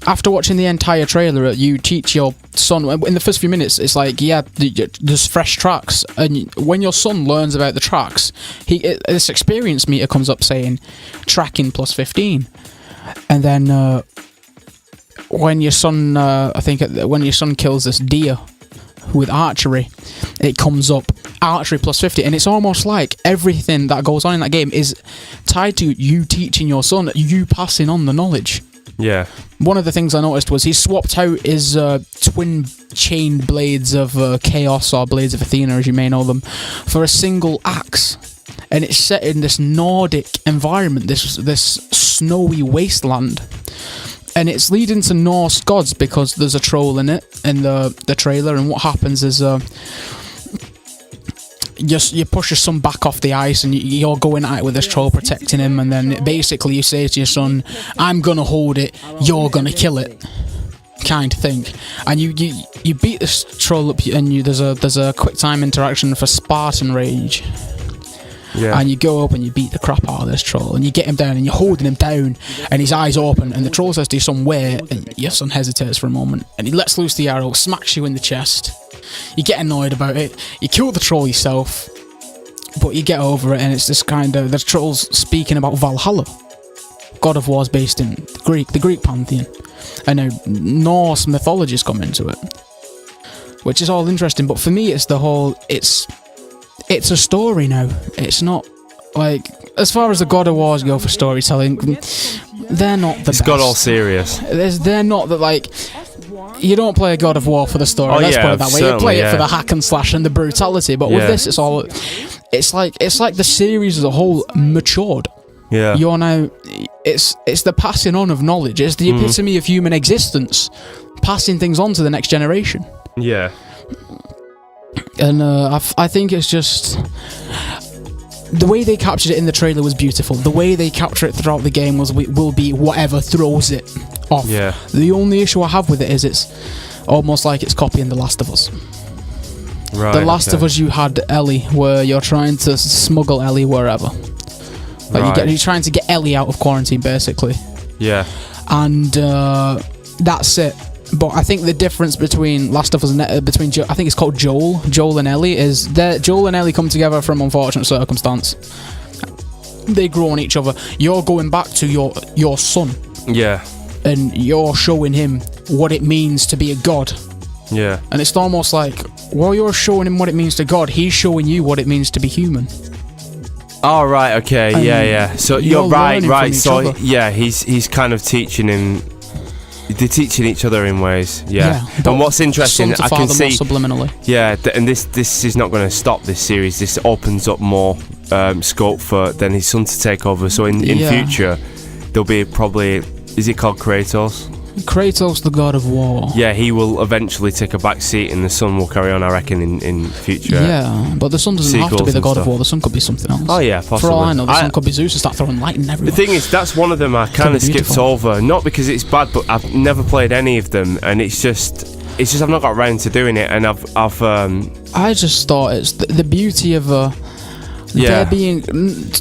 after watching the entire trailer, you teach your son, in the first few minutes, it's like, there's fresh tracks, and when your son learns about the tracks, this experience meter comes up saying, tracking plus 15, and then when your son, when your son kills this deer with archery, it comes up, archery plus 50, and it's almost like everything that goes on in that game is tied to you teaching your son, you passing on the knowledge. Yeah. One of the things I noticed was he swapped out his twin chain blades of Chaos, or blades of Athena as you may know them, for a single axe. And it's set in this Nordic environment, this snowy wasteland. And it's leading to Norse gods because there's a troll in it, in the trailer, and what happens is you push your son back off the ice and you're going at it with this troll protecting him, and then basically you say to your son, I'm gonna hold it, you're gonna kill it, kind of thing. And you beat this troll up, and there's a quick time interaction for Spartan Rage, and you go up and you beat the crap out of this troll, and you get him down, and you're holding him down, and his eyes open, and the troll says to you some way, and your son hesitates for a moment, and he lets loose the arrow, smacks you in the chest. You get annoyed about it, you kill the troll yourself, but you get over it, and it's this kind of, the troll's speaking about Valhalla. God of War is based in the Greek pantheon, and now Norse mythologies come into it, which is all interesting. But for me, it's the whole, it's a story now. It's not like, as far as the God of Wars go for storytelling, they're not the best. It's got all serious. They're not the, like, you don't play a God of War for the story. Let's put it that way. You play it for the hack and slash and the brutality. But with this, it's like the series as a whole matured. Yeah. You're now, it's the passing on of knowledge. It's the epitome of human existence, passing things on to the next generation. Yeah. And I think it's just, the way they captured it in the trailer was beautiful. The way they capture it throughout the game will be whatever throws it off. Yeah. The only issue I have with it is it's almost like it's copying The Last of Us. Right. The Last of Us, you had Ellie, where you're trying to smuggle Ellie wherever. Like you're trying to get Ellie out of quarantine, basically. Yeah. And that's it. But I think the difference between Last of Us and I think it's called Joel and Ellie, is that Joel and Ellie come together from unfortunate circumstance. They grow on each other. You're going back to your son. Yeah. And you're showing him what it means to be a god. Yeah. And it's almost like, while you're showing him what it means to God, he's showing you what it means to be human. Oh, right, okay, yeah. So you're right. So yeah, he's kind of teaching him. They're teaching each other in ways, yeah. And what's interesting, I can see, subliminally. Yeah, and this is not going to stop this series. This opens up more scope for then his son to take over. So in future, there'll be probably, is it called Kratos? Kratos, the God of War. Yeah, he will eventually take a back seat, and the son will carry on, I reckon, in future. Yeah, but the son doesn't have to be the God of War. The son could be something else. Oh yeah, possibly. For all I know, the son could be Zeus and start throwing lightning everywhere. The thing is, that's one of them I kind of skipped over. Not because it's bad, but I've never played any of them, and it's just I've not got around to doing it, and I just thought it's the beauty of there being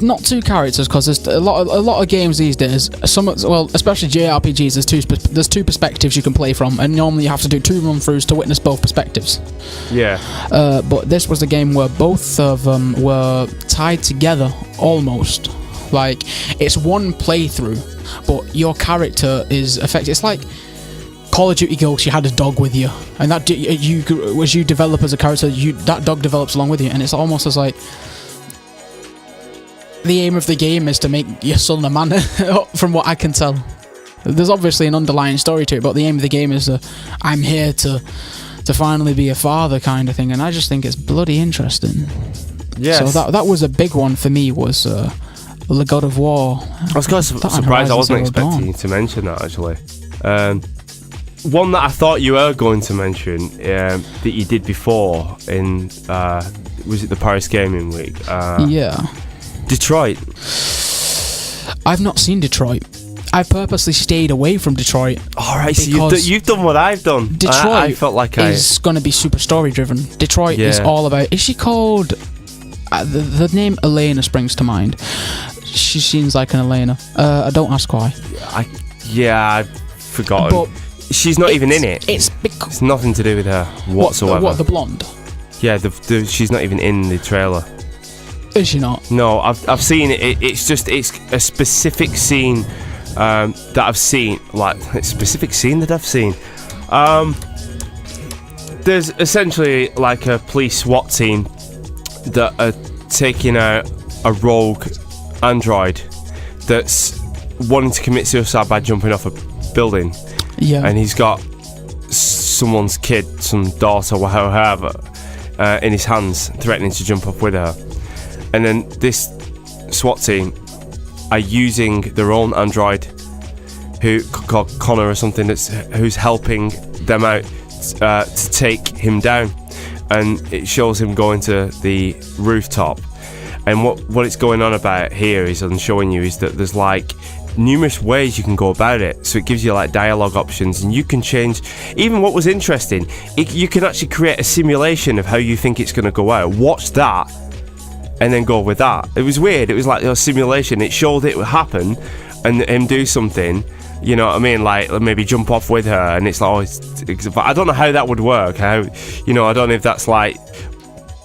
not two characters, because there's a lot of games these days. Especially JRPGs. There's two perspectives you can play from, and normally you have to do 2 run-throughs to witness both perspectives. Yeah. But this was the game where both of them were tied together almost. Like, it's one playthrough, but your character is affected. It's like Call of Duty Ghosts. You had a dog with you, and that as you develop as a character, that dog develops along with you, and it's almost as like, the aim of the game is to make your son a man, from what I can tell. There's obviously an underlying story to it, but the aim of the game is I'm here to finally be a father kind of thing, and I just think it's bloody interesting. Yes. So that was a big one for me, was the God of War. I was kind of surprised I wasn't expecting you to mention that, actually. One that I thought you were going to mention, that you did before in, was it the Paris Gaming Week? Yeah. Detroit. I've not seen Detroit. I've purposely stayed away from Detroit. Alright, so you've done what I've done. Detroit I felt like is going to be super story driven. Detroit is all about... Is she called... the name Elena springs to mind. She seems like an Elena. I don't ask why. I've forgotten. But she's not even in it. It's nothing to do with her whatsoever. What, the blonde? Yeah, she's not even in the trailer. Is she not? No, I've seen it. It's a specific scene that I've seen. Like, a specific scene that I've seen. There's essentially like a police SWAT team that are taking out a rogue android that's wanting to commit suicide by jumping off a building. Yeah. And he's got someone's kid, some daughter or however, in his hands, threatening to jump off with her. And then this SWAT team are using their own android, who called Connor or something, who's helping them out to take him down. And it shows him going to the rooftop. And what it's going on about here is, I'm showing you, is that there's like numerous ways you can go about it. So it gives you like dialogue options, and you can change. Even what was interesting, you can actually create a simulation of how you think it's going to go out. Watch that. and then go with that. It was weird. It was like a simulation. It showed it would happen and him do something, you know what I mean, like maybe jump off with her, and it's like, I don't know how that would work. How, you know, I don't know if that's like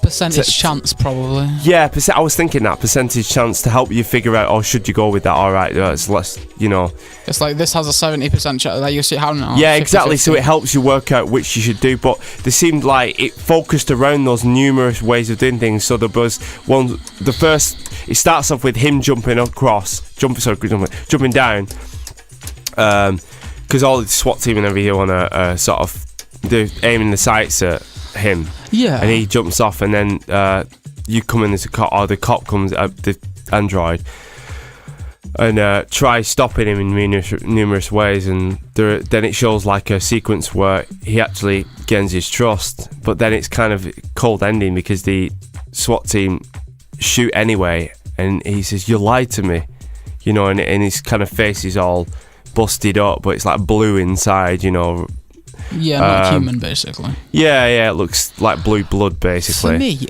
percentage chance, probably. Yeah, I was thinking that percentage chance to help you figure out, oh, should you go with that? All right, it's less, you know. It's like this has a 70% chance. Like you see how now. Yeah, 50, exactly. 50. So it helps you work out which you should do. But they seemed like it focused around those numerous ways of doing things. So there was one. The first, it starts off with him jumping down, because all the SWAT team and everything want to sort of aiming the sights at him. Yeah. And he jumps off, and then you come in as a cop, or the cop comes, the android, and tries stopping him in numerous ways, and then it shows like a sequence where he actually gains his trust, but then it's kind of cold ending because the SWAT team shoot anyway, and he says, "You lied to me," you know, and his kind of face is all busted up, but it's like blue inside, you know. Yeah, not human, basically. Yeah, it looks like blue blood, basically. For me,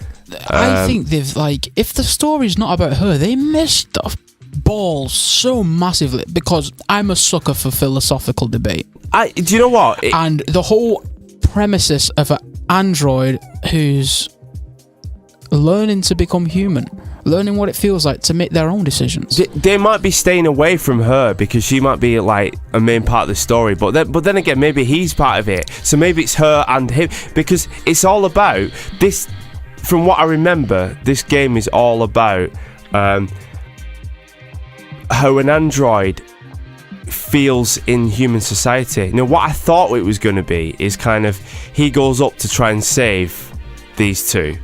I think they've, like, if the story's not about her, they missed the ball so massively, because I'm a sucker for philosophical debate. Do you know what? And the whole premises of an android who's learning to become human, learning what it feels like to make their own decisions. They might be staying away from her because she might be like a main part of the story, but then again, maybe he's part of it, so maybe it's her and him, because it's all about this. From what I remember, this game is all about how an android feels in human society. Now, what I thought it was going to be is kind of he goes up to try and save these two,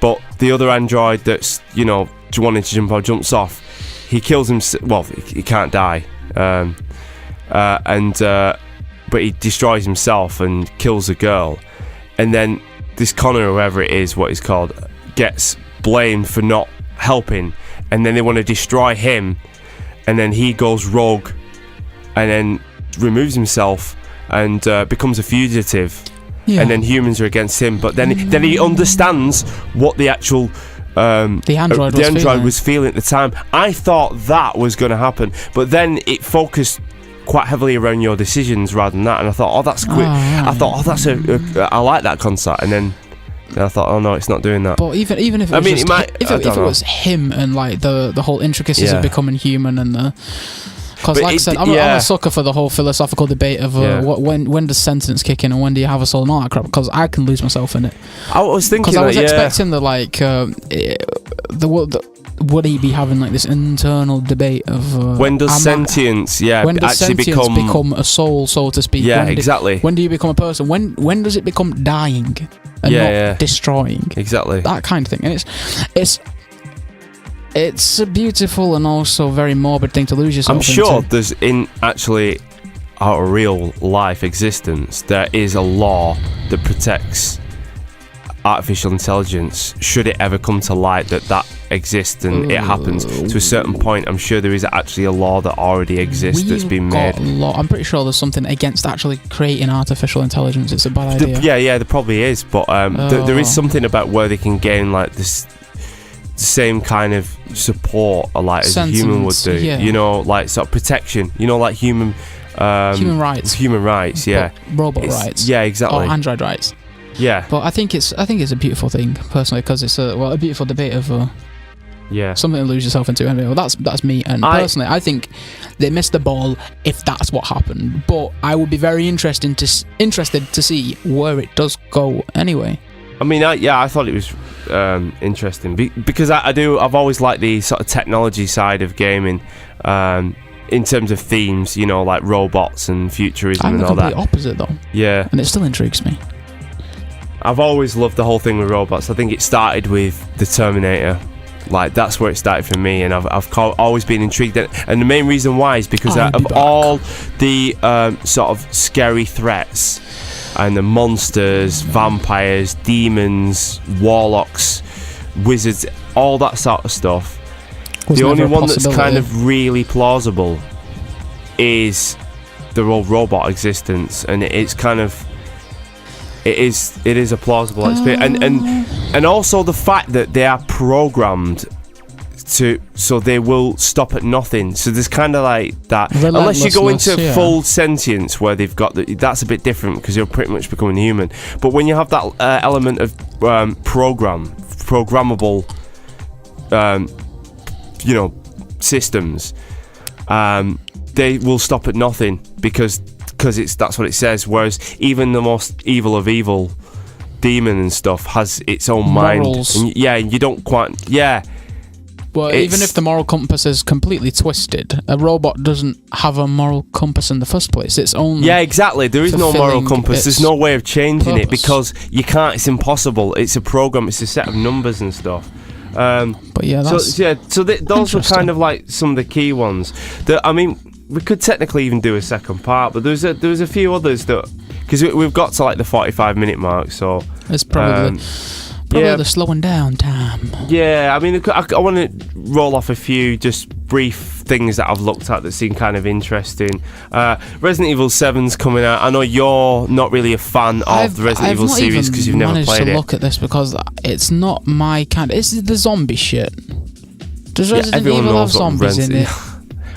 but the other android that's, you know, wanting to jump out jumps off. He kills him. Well, he can't die, but he destroys himself and kills a girl, and then this Connor, whoever it is, what he's called, gets blamed for not helping, and then they want to destroy him, and then he goes rogue, and then removes himself and becomes a fugitive. Yeah. And then humans are against him, but then he understands what the actual the android was feeling at the time. I thought that was going to happen, but then it focused quite heavily around your decisions rather than that, and I thought, oh, that's quick. I thought, oh, that's I like that concept, and then I thought, oh no, it's not doing that. But even if it was if it was him and like the whole intricacies of becoming human and the. Because, like I said, I'm a sucker for the whole philosophical debate of when does sentence kick in and when do you have a soul and all that crap. Because I can lose myself in it. I was thinking, because I was expecting would he be having like this internal debate of when does sentience become a soul, so to speak? Yeah, exactly. When do you become a person? When does it become dying and not destroying? Exactly. That kind of thing, and it's a beautiful and also very morbid thing to lose yourself into. I'm sure there's actually our real life existence, there is a law that protects artificial intelligence should it ever come to light that exists and it happens to a certain point. I'm sure there is actually a law that already exists that's been made. I'm pretty sure there's something against actually creating artificial intelligence. It's a bad idea. Yeah, there probably is, but there is something about where they can gain like this same kind of support like as a human would do, you know, like sort of protection, you know, like human rights, yeah, robot rights, yeah, exactly, or android rights, yeah. But I think it's a beautiful thing personally, because it's a beautiful debate of something to lose yourself into. Anyway, well, that's me, and personally I think they missed the ball if that's what happened, but I would be very interested to see where it does go anyway. I mean, I thought it was interesting because I've always liked the sort of technology side of gaming, in terms of themes, you know, like robots and futurism and all that. I'm the complete opposite though. Yeah. And it still intrigues me. I've always loved the whole thing with robots. I think it started with the Terminator. Like, that's where it started for me, and I've always been intrigued. And the main reason why is because of all the sort of scary threats and the monsters, vampires, demons, warlocks, wizards, all that sort of stuff. The only one that's kind of really plausible is the whole robot existence, and it's kind of it is a plausible experience, and also the fact that they are programmed so they will stop at nothing. So there's kind of like that. Unless you go into full sentience where they've got that's a bit different because you're pretty much becoming human. But when you have that element of programmable, systems, they will stop at nothing because that's what it says. Whereas even the most evil of evil demon and stuff has its own morals. Mind. And you don't quite. Yeah. Well, even if the moral compass is completely twisted, a robot doesn't have a moral compass in the first place. It's only... Yeah, exactly. There is no moral compass. There's no way of changing it because you can't. It's impossible. It's a program. It's a set of numbers and stuff. But yeah, that's those were kind of like some of the key ones. We could technically even do a second part, but there was a few others that... Because we've got to like the 45-minute mark, so... It's probably the slowing down time. Yeah, I mean, I want to roll off a few just brief things that I've looked at that seem kind of interesting. Resident Evil 7's coming out. I know you're not really a fan of the Resident Evil series because you've never played it. I've managed to look at this because it's not my kind. It's the zombie shit. Does Resident Evil have zombies in it?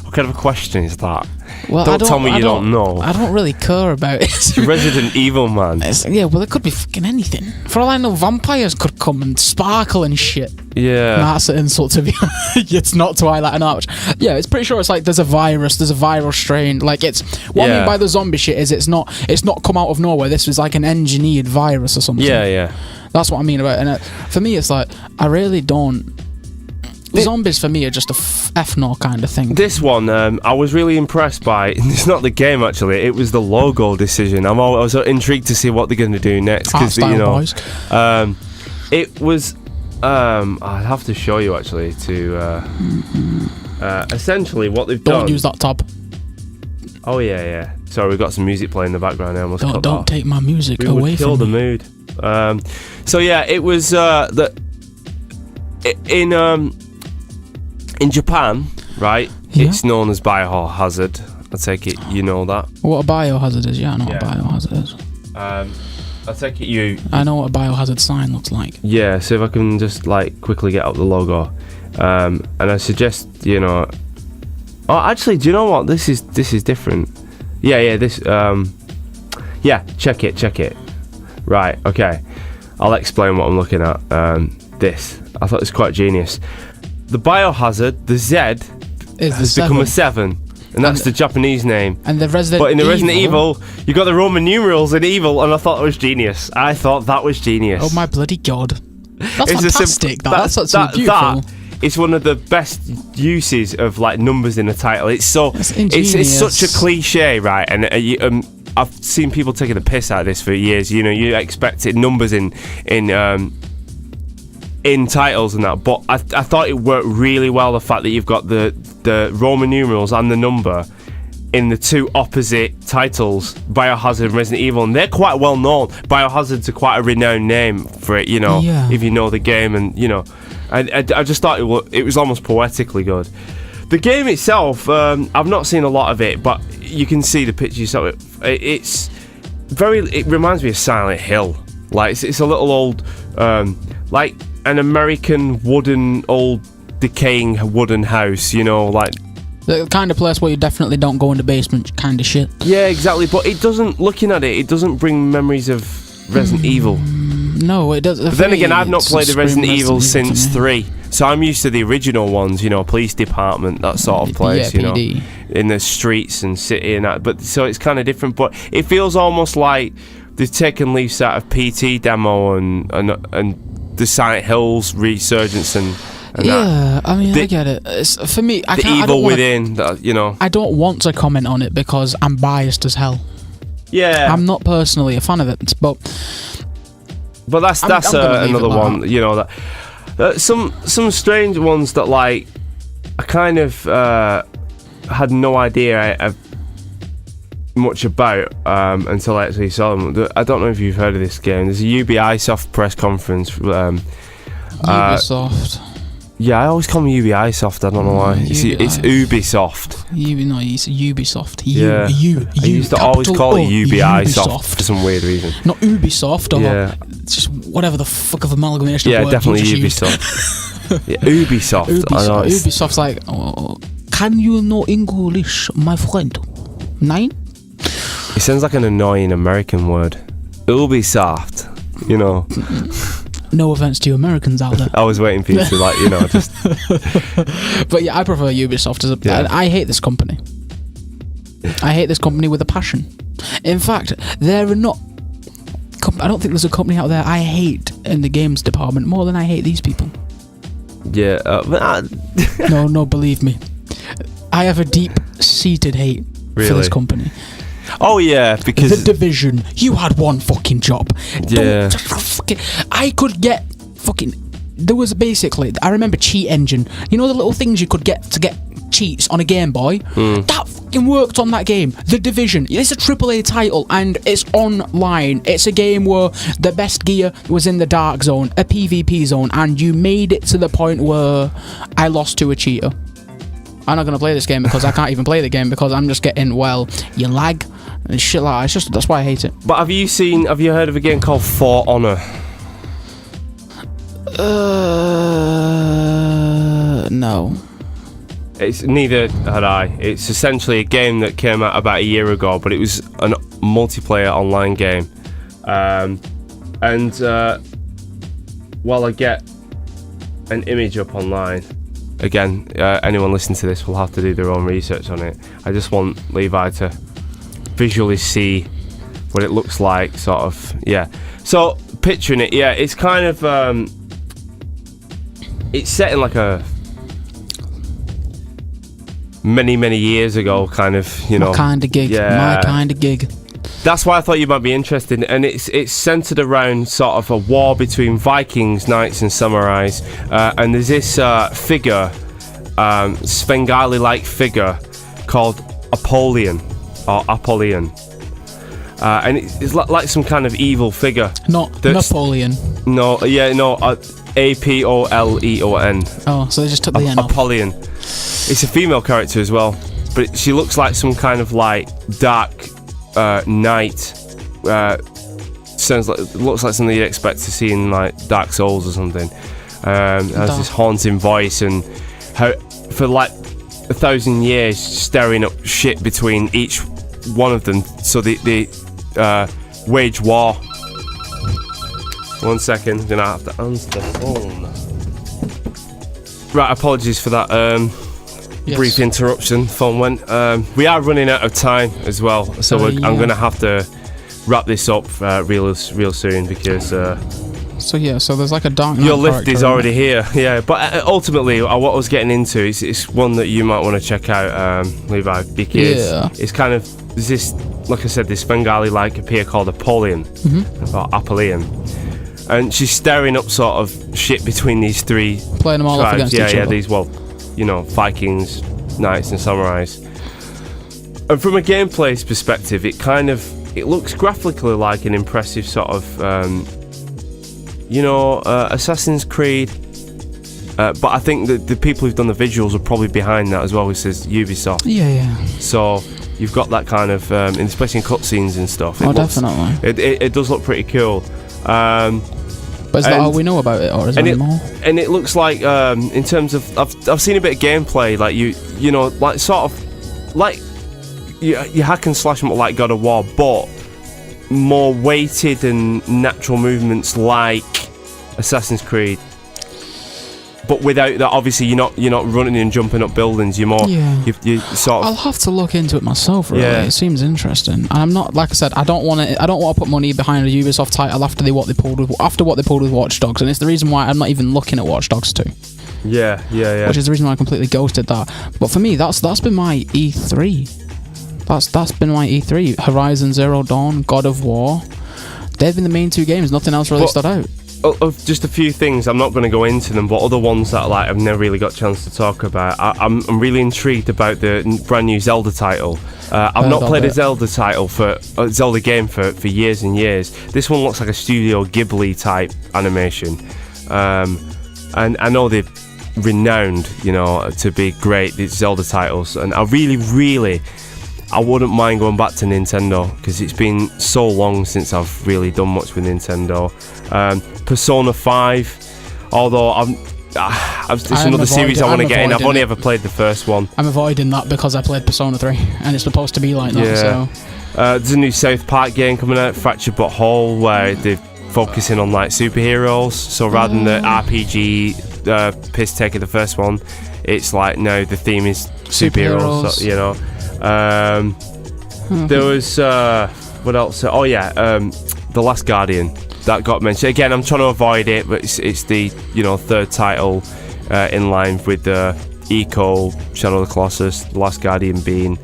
What kind of a question is that? Well, don't tell me you don't know. I don't really care about it. Resident Evil, man. Well, it could be fucking anything. For all I know, vampires could come and sparkle and shit. Yeah. No, that's an insult to be honest. It's not Twilight and Arch. Yeah, it's pretty sure it's like there's a viral strain. Like I mean by the zombie shit is it's not come out of nowhere. This was like an engineered virus or something. Yeah. That's what I mean about it. And for me, it's like I really don't. Zombies for me are just a F-no kind of thing. This one, I was really impressed by. It's not the game actually; it was the logo decision. I was intrigued to see what they're going to do next because boys. It was. I'd have to show you actually to essentially what they've done. Don't use that tab. Oh yeah. Sorry, we've got some music playing in the background. I almost don't take my music away from me. Kill the mood. So yeah, it was in Japan, right? Yeah. It's known as biohazard. I take it you know that. What a biohazard is? Yeah, I know what a biohazard is. I take it you. I know what a biohazard sign looks like. Yeah, so if I can just like quickly get up the logo, and I suggest Oh, actually, do you know what? This is different. Yeah. This. Yeah, check it. Right. Okay. I'll explain what I'm looking at. This. I thought it was quite genius. The biohazard, the Z, has become a 7, and that's the Japanese name. And the Resident But in the Resident Evil, you got the Roman numerals in evil, and I thought that was genius. Oh my bloody god! That's fantastic. That's beautiful. That is one of the best uses of like numbers in a title. It's such a cliche, right? And I've seen people taking the piss out of this for years. You know, you expected numbers in titles and that, but I thought it worked really well, the fact that you've got the Roman numerals and the number in the two opposite titles, Biohazard and Resident Evil, and they're quite well known. Biohazard's quite a renowned name for it, if you know the game, and I just thought it was almost poetically good. The game itself, I've not seen a lot of it, but you can see the pictures of it. It reminds me of Silent Hill. Like it's a little old, like an American old decaying wooden house, like the kind of place where you definitely don't go in the basement kind of shit. Yeah, exactly. But looking at it doesn't bring memories of Resident Evil. No, it doesn't. But then again, I've not played the Resident Evil since 3, so I'm used to the original ones. Police department, that sort of place. PD. In the streets and city and that. But so it's kind of different. But it feels almost like they've taken leaves out of PT demo and the Silent Hills resurgence and yeah, I mean, I get it. For me, I don't want to comment on it because I'm biased as hell. Yeah, I'm not personally a fan of it, but that's another one. That some strange ones that like I kind of had no idea much about until I actually saw them. I don't know if you've heard of this game. There's a Ubisoft press conference. Ubisoft. Yeah, I always call them Ubisoft. I don't know why. It's Ubisoft. No, it's Ubisoft. Yeah. I used to always call it Ubisoft for some weird reason. Not Ubisoft or just whatever the fuck of amalgamation of words. Yeah, definitely Ubisoft. Yeah, Ubisoft. Ubisoft's like, oh, can you know English, my friend? Nine? It sounds like an annoying American word. Ubisoft. You know. No offense to you Americans out there. I was waiting for you to just. But yeah, I prefer Ubisoft as a. Yeah. I hate this company. I hate this company with a passion. In fact, there are not. I don't think there's a company out there I hate in the games department more than I hate these people. Yeah. No, believe me. I have a deep-seated hate for this company. Oh yeah, because The Division, you had one fucking job. Yeah. I could get fucking. There was basically, I remember Cheat Engine. You know the little things you could get to get cheats on a Game Boy? That fucking worked on that game. The Division. It's a AAA title and it's online. It's a game where the best gear was in the dark zone, a PvP zone, and you made it to the point where I lost to a cheater. I'm not going to play this game because I can't even play the game because I'm just getting, you lag and shit like that. It's just, that's why I hate it. But have you heard of a game called For Honor? No. It's neither had I. It's essentially a game that came out about a year ago, but it was a multiplayer online game. While I get an image up online, again, anyone listening to this will have to do their own research on it. I just want Levi to visually see what it looks like, sort of. Yeah. So, picturing it, yeah, it's kind of... it's set in like a... many years ago, kind of, My kind of gig. Yeah. My kind of gig. That's why I thought you might be interested, and it's centered around sort of a war between Vikings, knights, and samurais. And there's this figure, Svengali-like figure, called Apollyon, and it's like some kind of evil figure. Not Napoleon. No, Apoleon. Oh, so they just took the N off. Apollyon. It's a female character as well, but she looks like some kind of like dark knight. Looks like something you'd expect to see in like Dark Souls or something. Has this haunting voice, and how for like 1,000 years staring up shit between each one of them, so they wage war. 1 second, I'm gonna have to answer the phone. Right, apologies for that brief interruption. Phone went. We are running out of time as well, so I'm gonna have to wrap this up real soon because. So there's like a Dark Knight. Your lift is already here, yeah. But ultimately, what I was getting into is one that you might want to check out, Levi, because it's kind of this, like I said, this Bengali-like appear called Apollyon, or Apollyon, and she's stirring up sort of shit between these three playing them all tribes. off against each other. Yeah, these Vikings, knights, and samurais. And from a gameplay perspective, it looks graphically like an impressive sort of. Assassin's Creed, but I think that the people who've done the visuals are probably behind that as well, which is Ubisoft. Yeah. So you've got that kind of, especially in cutscenes and stuff. Definitely. It does look prettle cool. But is that all we know about it, or is there more? And it looks like, in terms of, I've seen a bit of gameplay, like like sort of, like you hack and slash like God of War, but more weighted and natural movements like Assassin's Creed, but without that. Obviously, you're not running and jumping up buildings. You're more. You sort of. I'll have to look into it myself. Really, it seems interesting. And I'm not, like I said, I don't want to put money behind a Ubisoft title after what they pulled with Watch Dogs, and it's the reason why I'm not even looking at Watch Dogs 2. Yeah. Which is the reason why I completely ghosted that. But for me, that's been my E3. That's been my E3. Horizon Zero Dawn, God of War. They've been the main two games. Nothing else really stood out. Just a few things. I'm not going to go into them, but other ones that I've never really got a chance to talk about. I'm really intrigued about the brand new Zelda title. I've not played a Zelda game for years and years. This one looks like a Studio Ghibli type animation, and I know they've renowned, to be great. These Zelda titles, and I wouldn't mind going back to Nintendo because it's been so long since I've really done much with Nintendo. Persona 5, although it's another series I want to get in. I've only ever played the first one. I'm avoiding that because I played Persona 3 and it's supposed to be like that. So there's a new South Park game coming out, Fractured But Whole, where they're focusing on like superheroes. So rather than the RPG piss take of the first one, it's like now the theme is superheroes. So, there was what else? The Last Guardian that got mentioned again. I'm trying to avoid it, but it's the third title in line with the Eco, Shadow of the Colossus, The Last Guardian being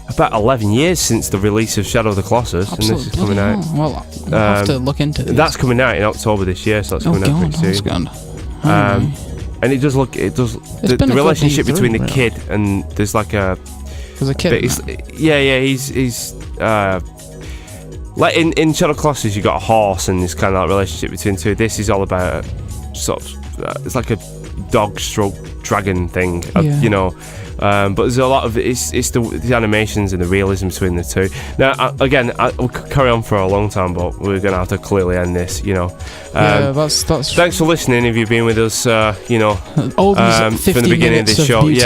about 11 years since the release of Shadow of the Colossus. Absolutely. And this is coming out. Well, I'll have to look into this. That's coming out in October this year, so that's coming out pretty soon. And it does look, the relationship between the kid and there's like a. There's a kid. He's like in Shadow of the Colossus, you got a horse and this kind of like relationship between two. This is all about sort of it's like a dog stroke dragon thing, but there's a lot of it's the animations and the realism between the two. Now we'll carry on for a long time, but we're gonna have to clearly end this. That's thanks for listening. If you've been with us, all these 50 from the beginning of this show, beauty.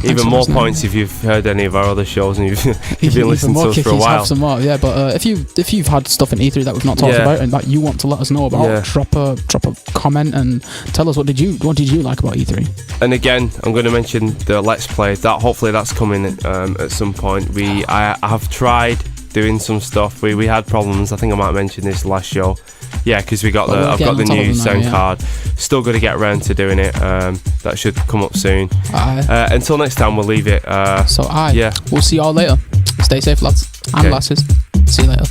Even more points if you've heard any of our other shows and you've been listening to us for a while. Have some more, but if you've had stuff in E3 that we've not talked about and that you want to let us know about, drop a comment and tell us what did you like about E3. And again, I'm going to mention the Let's Play. Hopefully that's coming at some point. I have tried doing some stuff. We had problems. I think I might mention this last show. Yeah, because I've got the new sound card. Still got to get around to doing it. That should come up soon. Until next time, we'll leave it. We'll see y'all later. Stay safe, lads and lasses. See you later.